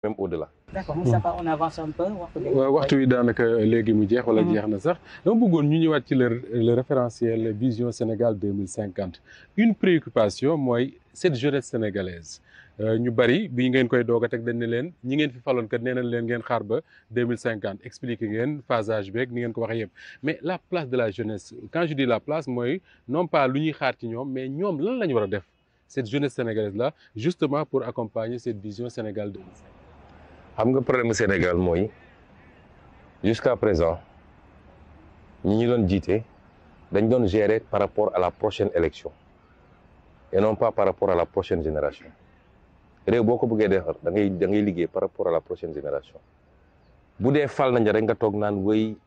même au-delà. D'accord Moustapha, on avance un peu. waxtu wi daanaka léegi mu jeex wala jeex na sax dama bëggoon ñu ñëwaat ci le référentiel vision Sénégal 2050 une préoccupation mooy cette jeunesse sénégalaise ñu bari bi ngeen koy doog a teg dañ ne leen ñi ngeen fi faloon kat nee nañ leen ngeen xaar ba 2050 expliqué ngeen phasage beeg ni ngeen ko waxee yëpp mais la place de la jeunesse quand je dis la place mooy non pas lu ñuy xaar ci ñoom mais ñoom lan la ñu war a def cette jeunesse sénégalaise là justement pour accompagner cette vision Sénégal 2050. xam nga problème Sénégal mooy jusqu'à présent ñi ñu doon jiite dañ doon gérer par rapport à la prochaine élection et non pas par rapport à la prochaine génération réew boo ko bëggee defar da ngay liggéey par rapport à la prochaine génération bu dee fal nañ rek nga toog naan wéy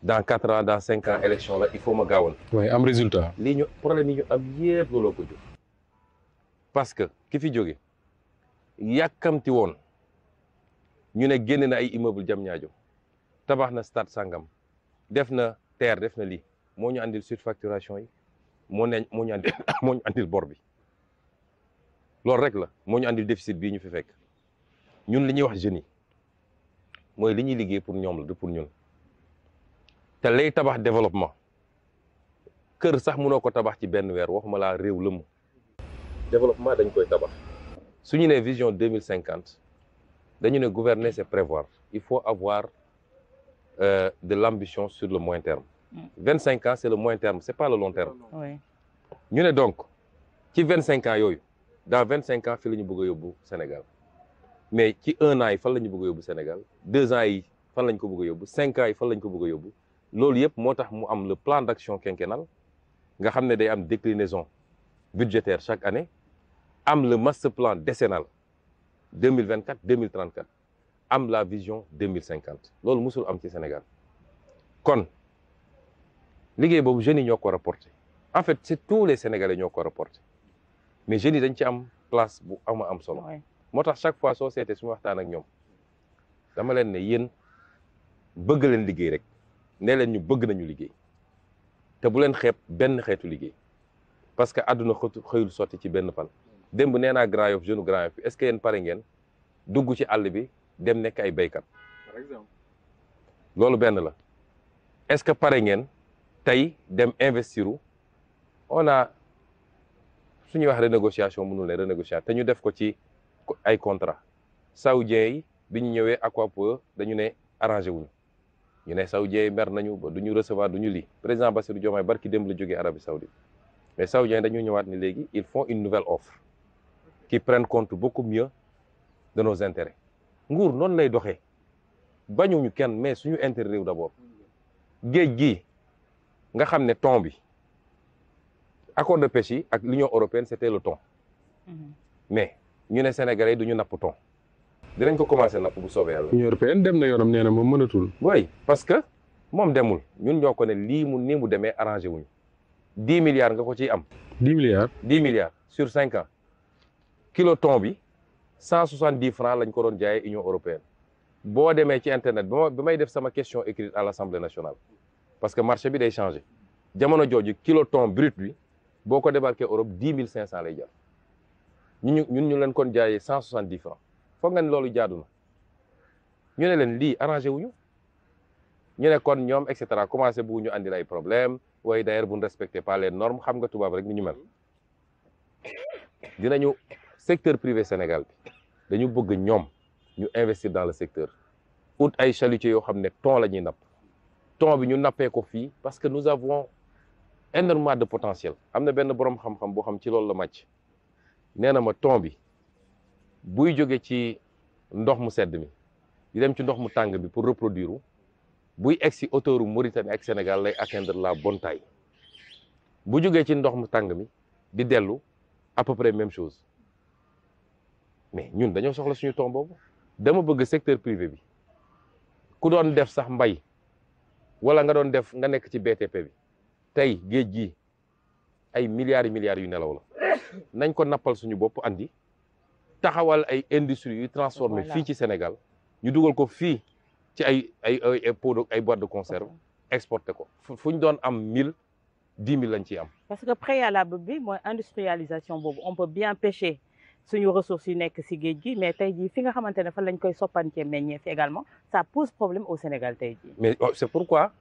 dans 4 ans dans 5 ans élection la il faut ma gaawal. oui am résultat. lii ñu problème yi ñu am yépp looloo ko jóg parce que ki fi jóge yàkkamti woon ñu ne génne na ay immeuble Diamniadio tabax na stade sangam def na terre def na lii moo ñu andil surfacturation yi moo ñu andil bor bi loolu rek la moo ñu andil déficit bii ñu fi fekk ñun li ñuy wax jeunes yi mooy li ñuy liggéey pour ñoom la du pour ñun te lay tabax développement kër sax mënoo ko tabax ci benn weer waxuma laa réew lëmm développement dañ koy tabax su ñu nee vision 2050 dañu ne gouverner c'est prévoir il faut avoir de l'ambition sur le moyen terme 25 ans c'est le moyen terme c'est pas le long terme ñu ne donc ci 25 ans yooyu dans 25 ans fii la ñu bëgg a yóbbu Sénégal mais ci 1 an yi fan la ñu bëgg a yóbbu Sénégal 2 ans yi fan lañ ko bëgg a yóbbu 5 ans yi fan lañ ko bëgg a yóbbu loolu yëpp moo tax mu am le plan d'action quinquennal nga xam ne day am déclinaison budgétaire chaque année am le master plan décennal 2024 2034 am la vision 2050 loolu musul am ci Sénégal kon liggéey boobu jeunes yi ñoo ko rapporté en fait c'est tous les Sénégalais ñoo ko rapporté mais jeunes yi dañ ci am place bu am solo moo tax chaque fois soo seetee su ma waxtaan ak ñoom dama leen ne yéen bëgg leen liggéey rek ne leen ñu bëgg nañu liggéey te bu leen xeeb benn xeetu liggéey parce que àdduna xëyul sotti ci benn fan démb nee naa Grand Yoff jeune Grand Yoff est-ce que yéen pare ngeen dugg ci àll bi dem nekk ay béykat par exemple loolu benn la est-ce que pare ngeen tey dem investiru on a suñuy wax renégociation mënul ne renégociation te ñu def ko ci ay contrat saoudiens yi bi ñu ñëwee Aquapoe dañu ne arrangé wuñu ñu ne saoudiens yi mer nañu ba du ñu recevoir du ñu lii président Bassirou Diomaye barki démb la jógee Arabie Saoudite mais saoudiens yi dañu ñëwaat ni léegi ils font une nouvelle offre qui prennent compte beaucoup mieux de nos intérêts nguur noonu lay doxee bañuñu kenn mais suñu intérêt réew d'abord géej gi nga xam ne thon bi accord de pêche yi ak l'Union européenne c'était le thon mais ñu ne Sénégalais du ñu napp thon dinañ ko commencer napp bu soobee yàlla. Union européenne dem na yoonam nee na moom mënatul. oui parce que moom demul ñun ñoo ko ne lii nii mu demee arrangé wuñu 10 milliards nga ko ciy am. 10 milliards. 10 milliards sur 5 ans kilo thon bi 170 francs lañ ko doon jaayee Union européenne boo demee ci internet ba may def sama question écrite à l'Assemblée nationale parce que marché bi day changé jamono jooju kilo thon brut bi boo ko débarqué Europe 10 500 lay jar ñun ñu leen kon jaayee 170 francs foog nga ne loolu jaadu na ñu ne leen lii arrangé wuñu ñu ne kon ñoom et cetera commencé bu ñu andil ay problème waaye d'ailleurs vous ne respectez pas les normes xam nga tubaab rek ni ñu mel dinañu secteur privé Sénégal bi dañu bëgg ñoom ñu investir dans le secteur ut ay chalutiers yoo xam ne thon la ñuy napp thon bi ñu nappee ko fii parce que nous avons énormément de potentiel am na benn boroom xam-xam boo xam ci loolu la màcc nee na ma thon bi buy jóge ci ndox mu sedd mi di dem ci ndox mu tàng bi pour reproduire buy egg si hauteur Mauritanie ak Sénégal lay atteindre la bonne taille bu jógee ci ndox mu tàng mi di dellu à peu près même chose mais ñun dañoo soxla suñu thon boobu dama bëgg secteur privé bi ku doon def sax mbay wala nga doon def nga nekk ci BTP bi tey géej gi ay milliards yu nelaw la nañ ko nappal suñu bopp andi taxawal ay industries yu transformé fii ci Sénégal ñu dugal ko fii ci ay pot ay boîte de conserve exporté ko fu ñu doon am 1000 10 000 lañ ciy am. parce que préalable bi mooy industrialisation boobu on peut bien pêcher suñu ressources yu nekk si géej gi mais tey jii fi nga xamante ne fan lañ koy soppantee meññeef également ça pose problème au Sénégal tey jii. mais c'est pourquoi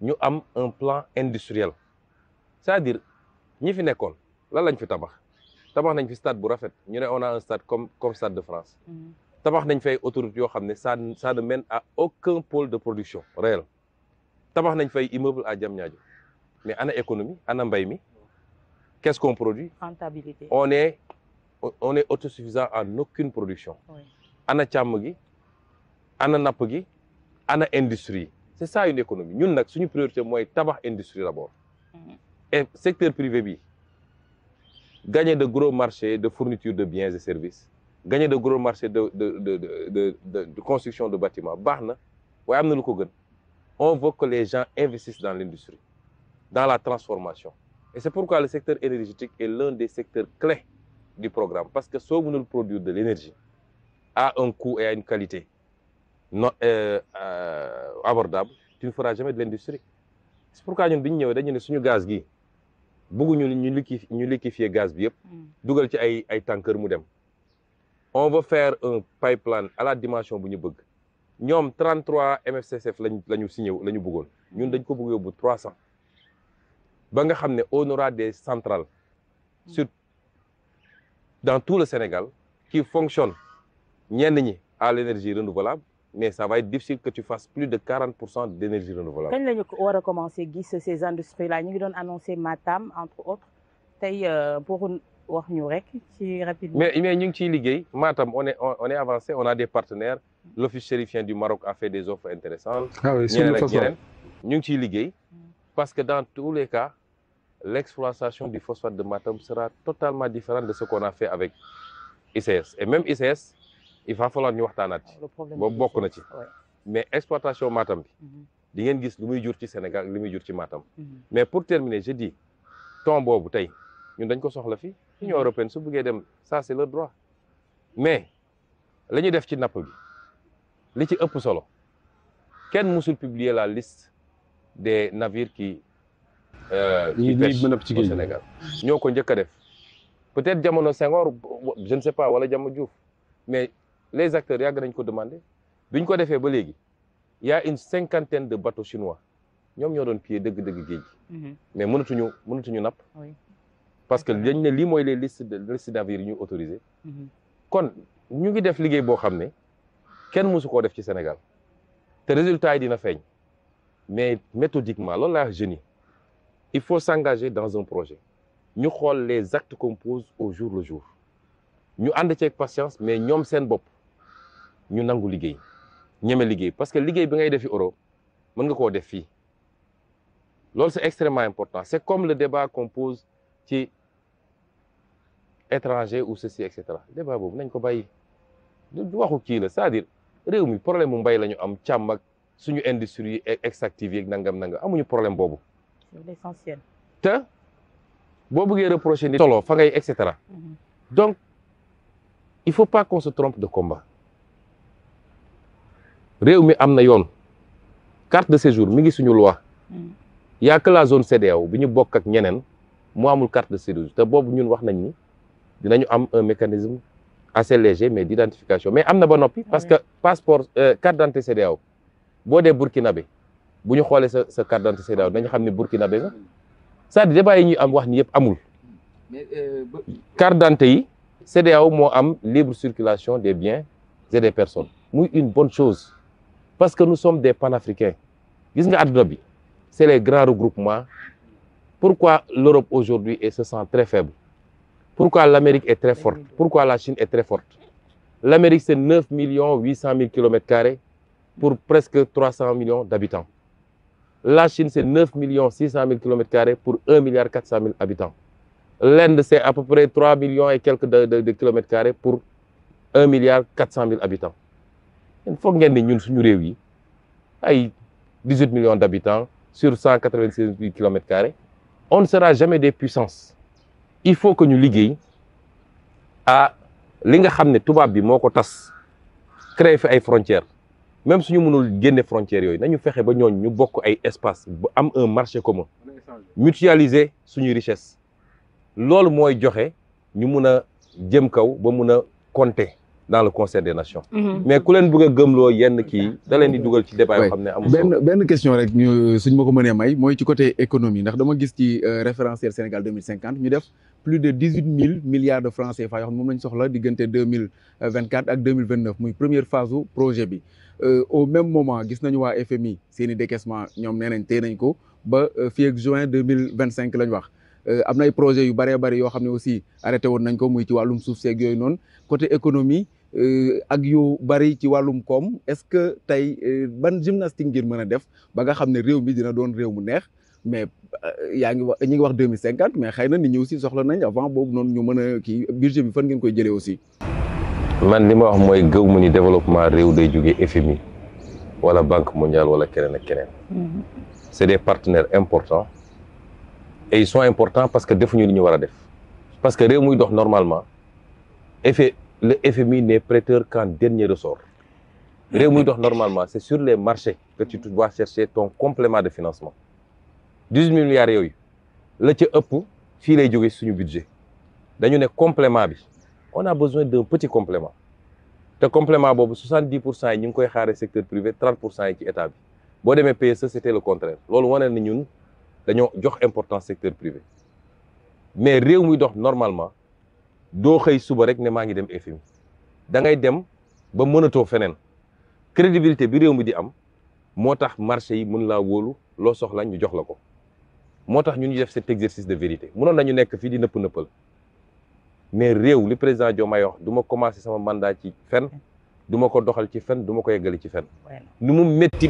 ñu am un plan industriel c'est-à-dire ñi fi nekkoon lan lañ fi tabax nañ fi stade bu rafet ñu ne on a un stade comme Stade de France. tabax nañ fay autoroute yoo xam ne ça ne mène à aucun pôle de production réel tabax nañ fay immeuble à Diamniadio mais ana économie ana mbay mi qu'est-ce qu'on produit? Rentabilité. On est autosuffisant en aucune production. Oui. Ana càmm gi ana napp gi ana industrie. C'est ça une économie ñun nag suñu priorité mooy tabax industrie d'abord. Et secteur privé bi gagner de gros marchés de fourniture de biens et services gagner de gros marchés de construction de bâtiments baax na waaye am na lu ko gën. On veut que les gens investissent dans l'industrie, dans la transformation. Et c'est pourquoi le secteur énergétique est l'un des secteurs clés du programme. Parce que si vous produire de l'énergie à un coût et à une qualité non, abordable, tu ne feras jamais de l'industrie. C'est pourquoi nous avons dit que le gaz, nous liquéfier gaz, nous avons tanker. On veut faire un pipeline à la dimension que nous voulons. Nous avons 33 MFCCF qui signé, nous avons 300. Ba nga xam ne on aura des centrales dans tout le Sénégal qui fonctionnent ñenn ñi à l'énergie renouvelable mais ça va être difficile que tu fasses plus de 40% d'énergie renouvelable. Kañ la ñu war a commencer gis ces industries là ñu ngi doon annoncer Matam entre autres tey pour wax ñu rek ci rapidement. mais ñu ngi ciy liggéey Matam on est avancé on a des partenaires l'office chérifien du Maroc a fait des offres intéressantes. Ah oui, ñeneen ak ñeneen ñu ngi ciy liggéey parce que dans tous les cas l'exploitation du phosphate de Matam sera totalement différente de ce qu'on a fait avec ICS. Et même ICS, il va falloir ñu waxtaanaat ci. boobu bokk na ci. mais exploitation Matam bi. di ngeen gis lu muy jur ci Sénégal li muy jur ci Matam. mais pour terminer je dis ton boobu tey ñun dañ ko soxla fi Union européenne su bëggee dem ça c'est leur droit mais la ñuy def ci napp bi li ci ëpp solo kenn musul publier la liste des navires qui pêchent au Sénégal ñoo ko njëkk a def peut-être jamono Senghor je ne sais pas wala jamono Diouf mais les acteurs yàgg nañ ko demander biñ ko defee ba léegi il y a une 50aine de bateaux chinois ñoom ñoo doon piller dëgg-dëgg géej gi mais mënatuñu napp parce que dañ ne lii mooy les listes navires yi ñu autorisé kon ñu ngi def liggéey boo xam ne kenn mësu koo def ci Sénégal te résultat yi dina feeñ mais méthodiquement loolu laa wax jeunes yi il faut s'engager dans un projet ñu xool les actes qu'on pose au jour le jour ñu ànd ceeg patience mais ñoom seen bopp ñu nangu liggéey ñeme liggéey parce que liggéey bi ngay defi Europe mën nga koo def fii loolu c'est extrêmement important c'est comme le débat qu'on pose ci étranger ou ceci et cetera débat boobu nañ ko bàyyi du waxu kii la c'est-à-dire réew mi problème mu mbay la ñu am càmm ak suñu industrie extractive yeeg nangam amuñu problème boobu. C'est l'essentiel. te boo bëggee reprocher ni solo fa ngay et cetera. Donc il faut pas qu'on se trompe de combat. réew mi am na yoon carte de séjour mi ngi suñu loi. y a que la zone CEDEAO bi ñu bokk ak ñeneen mu amul carte de séjour te boobu ñun wax nañ ni dinañu am un mécanisme assez léger mais d'identification mais am na ba noppi. parce que passeport carte d'identité CEDEAO boo dee burkinabé bu ñu xoolee sa carte d'identité CEDEAO dañu xam ne burkinabé nga c'est-à-dire débat yi ñuy am wax ni yëpp amul. carte d'identité yi CEDEAO moo am libre circulation des biens et des personnes muy une bonne chose parce que nous sommes des panafricains gis nga àdduna bi c'est les grands regroupements. Pourquoi l'Europe aujourd'hui se sent très faible? Pourquoi l'Amérique est très forte? Pourquoi la Chine est très forte? L'Amérique, c'est 9 800 000 km² pour presque 300 millions d'habitants. La Chine, c'est 9 600 000 km² pour 1 400 000 habitants. L'Inde, c'est à peu près 3 millions et quelques de kilomètres carrés pour 1 400 000 habitants. Il faut que nous ayons 18 millions d'habitants sur 196 000 km². On ne sera jamais des puissances. Il faut que nous liguions à li nga xam ne tubaab bi moo ko tas créer fi ay frontières même suñu mënul génne frontières yooyu nañu fexe ba ñooñ ñu bokk ay espace ba am un marché commun mutualiser suñu richesse loolu mooy joxe ñu mun a jëm kaw ba mun a compter dans le concert des nations. Mais ku leen bëgg a gëmloo yenn kii da leen di dugal ci débat yoo xam ne amul solo. benn question rek ñu suñ ma ko mënee may mooy ci côté économie ndax dama gis ci référentiel Sénégal 2050 ñu def plus de 18 000 milliards de francs CFA yoo xam ne moom lañ soxla diggante 2024 ak 2029 muy première phase u projet bi. Au même moment gis nañu waa FMI seen i décaissement ñoom nee nañ téye nañ ko ba fii ak juin 2025 lañ wax. Am na ay projets yu bëree bëri yoo xam ne aussi arrêté woon nañ ko muy ci wàllum suuf seeg yooyu noonu côté économie ak yu bëri ci wàllum koom est-ce que tey ban gymnastique ngir mën a def ba nga xam ne réew mi dina doon réew mu neex mais yaa ngi wax ñi ngi wax 2050 mais xëy na nit ñi aussi soxla nañ avant boobu noonu ñu mën a kii budget bi fan ngeen koy jëlee aussi. man li ma wax mooy gëw ma ni développement réew day jógee FMI wala Banque mondiale wala keneen ak keneen. C'est des partenaires importants. Et ils sont importants parce que defuñu li ñu war a def parce que réew muy dox normalement le FMI n'est prêteur qu'en dernier ressort réew muy dox normalement c'est sur les marchés que tu dois chercher ton complément de financement 18 milliards yooyu la ca ëpp fii lay jógee suñu budget dañu ne complément bi on a besoin d'un petit complément te complément boobu 70% yi ñu ngi koy xaaree secteur privé 30% yi ci état bi boo demee PSE c'était le contraire loolu wane na ñun dañoo jox importance secteur privé mais réew muy dox normalement doo xëy suba rek ne maa ngi dem FMI da ngay dem ba mënatoo feneen crédibilité bi réew mi di am moo tax marché yi mën laa wóolu loo soxla ñu jox la ko moo tax ñun ñu def cet exercice de vérité mënoon nañu nekk fii di nëppal mais réew li président Diomaye wax du ma commencer sama mandat ci fen du ma ko doxal ci fen du ma ko yeggali ci fen nu mu métti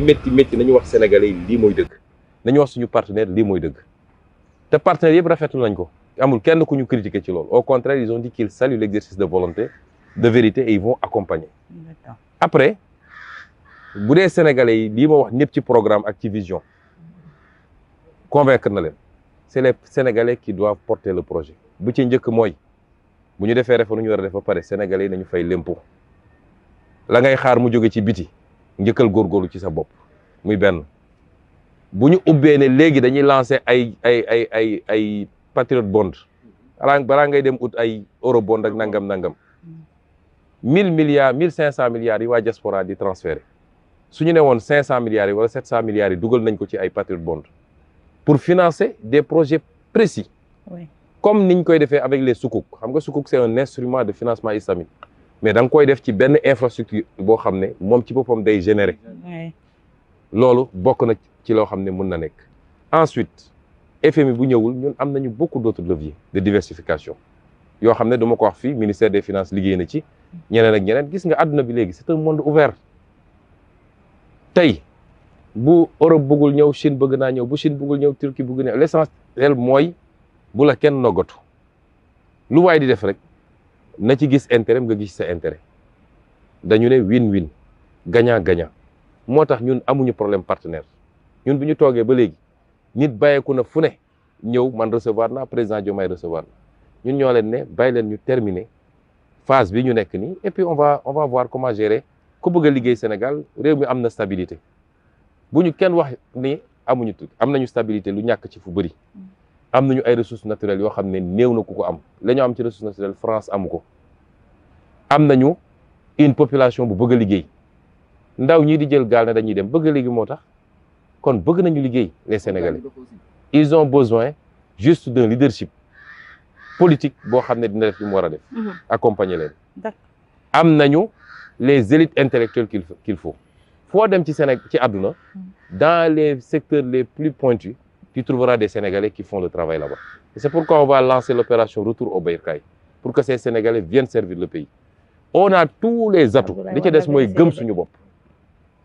nañu wax sénégalais yi lii mooy dëgg nañu wax suñu partenaire lii mooy dëgg te partenaires yëpp rafetlu nañ ko amul kenn ku ñu critiquer ci loolu au contraire ils ont dit qu'ils saluent l'exercice de volonté de vérité et ils vont accompagner. Après bu dee sénégalais yi lii ma wax ñëpp ci programme ak ci vision convaincre na leen c'est les sénégalais qui doivent porter le projet bu ci njëkk mooy bu ñu defee réforme ñu war a def ba pare sénégalais yi nañu fay l'impôt la ngay xaar mu jóge ci biti njëkkal góorgóorlu ci sa bopp muy benn. bu ñu ubbee ne léegi dañuy lancer ay patriot bond balaa ngay dem ut ay euro bond ak nangam 1000 milliards 1500 milliards yi waa diaspora di transférer su ñu ne woon 500 milliards yi wala 700 milliards yi dugal nañ ko ci ay patriot bond pour financer des projets précis. Oui. Comme niñ koy defee avec les sukuk xam nga sukuk c'est un instrument de financement islamique mais da nga koy def ci benn infrastructure boo xam ne moom ci boppam day générer. loolu bokk na ci loo xam ne mën na nekk. Ensuite FMI bu ñëwul ñun am nañu beaucoup d'autres leviers de diversification yoo xam ne dama ko wax fii ministère des finances liggéey na ci ñeneen ak ñeneen gis nga àdduna bi léegi c'est un monde ouvert tey bu Europe bëggul ñëw Chine bëgg naa ñëw bu Chine bëggul ñëw Turquie bëgg ñëw l'essentiel mooy bu la kenn noggatu lu waay di def rek na ci gis intérêt nga gis sa intérêt dañu ne win-win gagnant-gagnant moo tax ñun amuñu problème partenaire ñun bu ñu toogee ba léegi nit bàyyeeku na fu ne ñëw man recevoir naa président Diomaye recevoir na ñun ñoo leen ne bàyyi leen ñu terminer phase bi ñu nekk nii et puis on va voir comment gérer ku bëgg a liggéey Sénégal réew mi am na stabilité bu ñu kenn wax ni amuñu am nañu stabilité lu ñàkk ci fu bëri am nañu ay ressources naturelles yoo xam ne néew na ku ko am la ñu am ci ressources naturelles France amu ko am nañu une population bu bëgg a liggéey ndaw ñii di jël gaal ne dañuy dem bëgg a liggéey moo tax kon bëgg nañu liggéey les Sénégalais ils ont besoin juste d'un leadership politique boo xam ne dina def li mu war a def accompagner leen am nañu les élites intellectuelles qu'il faut foo dem ci Sénégal ci àdduna dans les secteurs les plus pointus tu trouveras des Sénégalais qui font le travail là-bas et c'est pourquoi on va lancer l'opération Retour au Bercail pour que ces Sénégalais viennent servir le pays on a tous les atouts li ci des mooy gëm suñu bopp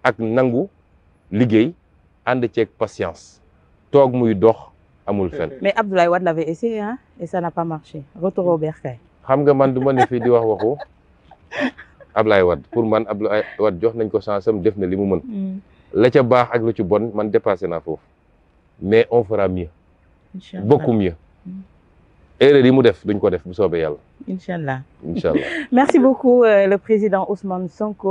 ak nangu liggéey ànd ceeg patience toog muy dox amul fen mais Abdoulaye Wade l'avait essayé hein et ça n'a pas marché Retour au Bercail xam nga man du ma ne fii di wax waxu Abdoulaye Wade pour man Abdoulaye Wade jox nañ ko chance am def na li mu mën la ca baax ak lu ci bon man dépassé naa foofu mais on fera mieux beaucoup mieux erreur yi mu def duñ ko def bu soobee yàlla Inch'Allah. Inch'Allah. Merci beaucoup le président Ousmane Sonko